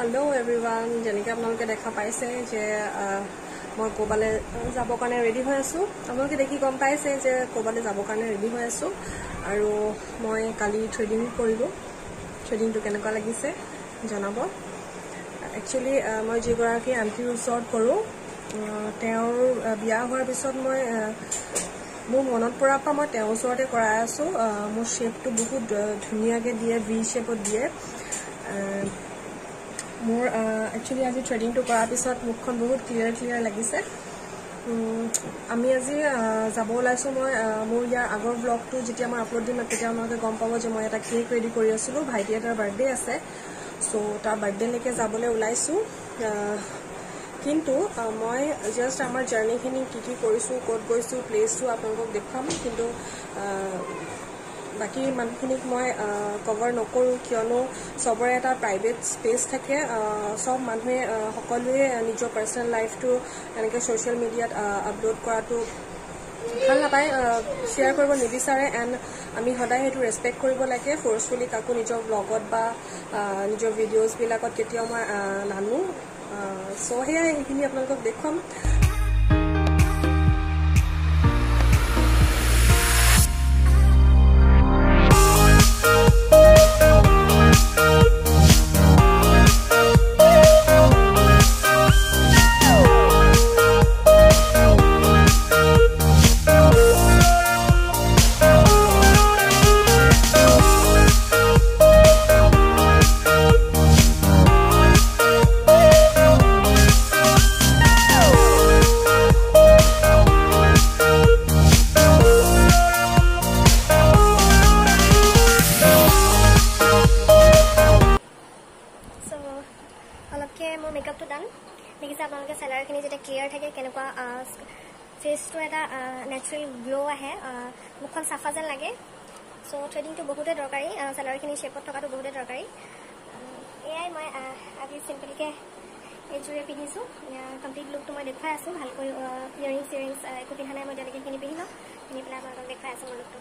Hello everyone, যেনেকৈ আপোনালোকে দেখা পাইছে যে মই কোবালে যাব কাৰণে ৰেডি হৈ আছো। আপোনালোকে দেখি গম পাইছে যে কোবালে যাব কাৰণে ৰেডি হৈ আছো আৰু মই কালি ট্ৰেডিং কৰিলো। ট্ৰেডিংটো কেনেকুৱা লাগিছে জনাব। একচুয়ালি মই যিগৰাকী আন্টিৰ ওচৰত কৰোঁ তেওঁৰ বিয়া হোৱাৰ পিছত মই মোৰ মনত পৰাৰ পৰা মই তেওঁৰ ওচৰতে কৰাই আছো। মোৰ শেপটো বহুত ধুনীয়াকৈ দিয়ে, ভি শেপত দিয়ে। মোৰ একচুয়ালি আজি ট্ৰেডিংটো কৰাৰ পিছত মুখখন বহুত ক্লিয়াৰ লাগিছে। আমি আজি যাব ওলাইছোঁ। মই মোৰ ইয়াৰ আগৰ ব্লগটো যেতিয়া মই আপলোড দিম তেতিয়া আপোনালোকে গম পাব যে মই এটা কেক ৰেডি কৰি আছিলোঁ। ভাইটি এটাৰ বাৰ্থডে আছে, চ' তাৰ বাৰ্থডেলৈকে যাবলৈ ওলাইছোঁ। কিন্তু মই জাষ্ট আমাৰ জাৰ্ণিখিনি কি কৰিছোঁ, ক'ত গৈছোঁ, প্লেচটো আপোনালোকক দেখুৱাম। কিন্তু বাকী মানুহখিনিক মই কভাৰ নকৰোঁ, কিয়নো চবৰে এটা প্ৰাইভেট স্পেচ থাকে। চব মানুহে সকলোৱে নিজৰ পাৰ্চনেল লাইফটো এনেকৈ ছ'চিয়েল মিডিয়াত আপলোড কৰাটো ভাল নাপায়, শ্বেয়াৰ কৰিব নিবিচাৰে। এণ্ড আমি সদায় সেইটো ৰেচপেক্ট কৰিব লাগে। ফ'ৰ্চফুলি কাকো নিজৰ ব্লগত বা নিজৰ ভিডিঅ'জবিলাকত কেতিয়াও মই নানো। চ' সেয়াই, সেইখিনি আপোনালোকক দেখুৱাম। মোৰ মেকআপটো ডান দেখিছে আপোনালোকে। চেলাৰখিনি যেতিয়া ক্লিয়াৰ থাকে কেনেকুৱা ফেচটো এটা নেচাৰেল গ্ল' আহে, মুখখন চাফা যেন লাগে। চ' থ্ৰেডিংটো বহুতে দৰকাৰী, চেলাৰখিনি শ্বেপত থকাটো বহুতে দৰকাৰী। এয়াই মই আজি চিম্পলকৈ এইযোৰে পিন্ধিছোঁ। কমপ্লিট লুকটো মই দেখুৱাই আছোঁ। ভালকৈ ইয়েৰিংছ একো পিন্ধা নাই মই এতিয়ালৈকে। সেইখিনি পিন্ধি লওঁ, পিন্ধি পেলাই আপোনালোকক দেখুৱাই আছোঁ মোৰ লুকটো।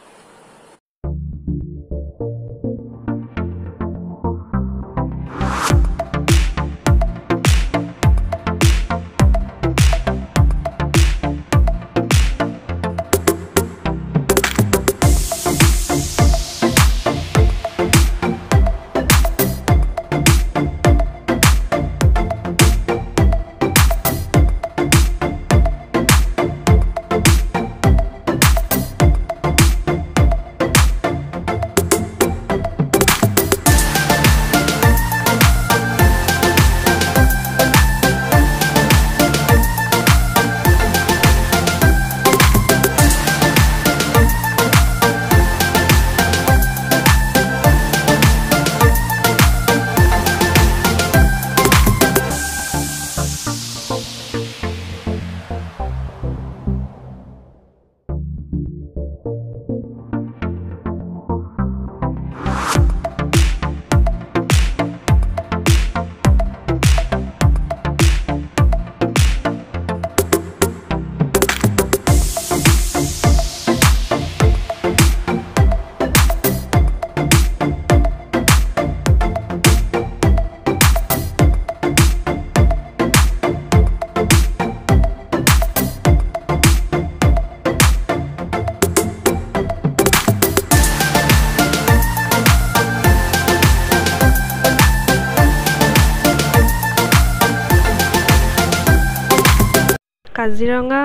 কাজিৰঙা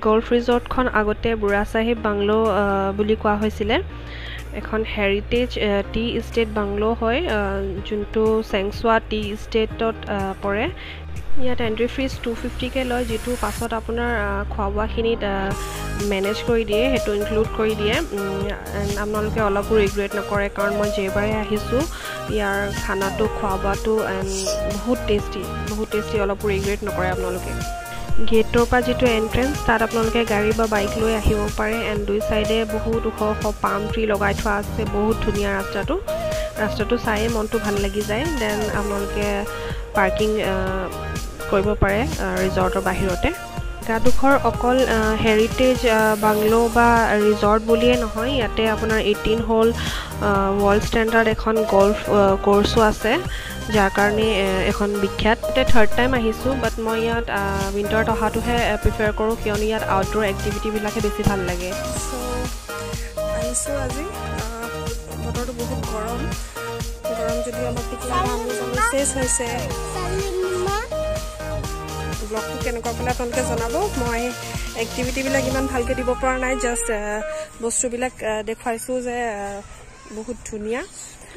গল্ফ ৰিজৰ্টখন আগতে বুঢ়া চাহিব বাংলো বুলি কোৱা হৈছিলে। এখন হেৰিটেজ টি ইষ্টেট বাংলো হয়, যোনটো চেংচোৱা টি ইষ্টেটত পৰে। ইয়াত এণ্ট্ৰি ফিজ 250কৈ লয়, যিটো পাছত আপোনাৰ খোৱা বোৱাখিনিত মেনেজ কৰি দিয়ে, সেইটো ইনক্লুড কৰি দিয়ে। আপোনালোকে অলপো ৰিগ্ৰেট নকৰে, কাৰণ মই যেইবাৰে আহিছোঁ ইয়াৰ খানাটো, খোৱা বোৱাটো বহুত টেষ্টি, অলপো ৰিগ্ৰেট নকৰে আপোনালোকে। গেটৰ পৰা যিটো এণ্ট্ৰেঞ্চ, তাত আপোনালোকে গাড়ী বা বাইক লৈ আহিব পাৰে। এণ্ড দুই চাইডে বহুত ওখ পাম ট্ৰি লগাই থোৱা আছে। বহুত ধুনীয়া ৰাস্তাটো চায়ে মনটো ভাল লাগি যায়। দেন আপোনালোকে পাৰ্কিং কৰিব পাৰে ৰিজৰ্টৰ বাহিৰতে। জেগাডোখৰ অকল হেৰিটেজ বাংলো বা ৰিজৰ্ট বুলিয়ে নহয়, ইয়াতে আপোনাৰ 18 হোল ৱৰ্ল্ড ষ্টেণ্ডাৰ্ড এখন গল্ফ কোৰ্ছো আছে। যাৰ কাৰণে এখন বিখ্যাত থাৰ্ড টাইম আহিছোঁ বাট মই ইয়াত উইণ্টাৰত অহাটোহে প্ৰিফাৰ কৰোঁ কিয়নো ইয়াত আউটডোৰ এক্টিভিটিবিলাকে বেছি ভাল লাগে আহিছোঁ আজি বতৰটো বহুত গৰম যদিও আমাৰ টিকলা চেছ হৈছে ব্লগটো কেনেকুৱা পালে আপোনালোকে জনাব মই এক্টিভিটিবিলাক ইমান ভালকৈ দিব পৰা নাই জাষ্ট বস্তুবিলাক দেখুৱাইছোঁ যে বহুত ধুনীয়া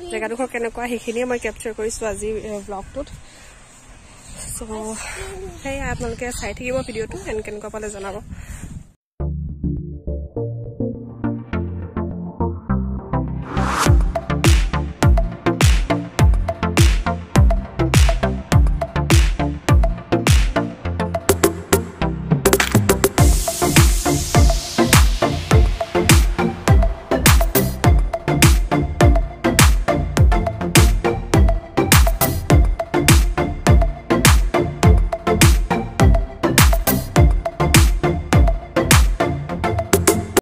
জেগাডোখৰ কেনেকুৱা সেইখিনিয়ে মই কেপচাৰ কৰিছোঁ আজি ব্লগটোত চ' সেয়াই আপোনালোকে চাই থাকিব ভিডিঅ'টো কেনেকুৱা পালে জনাব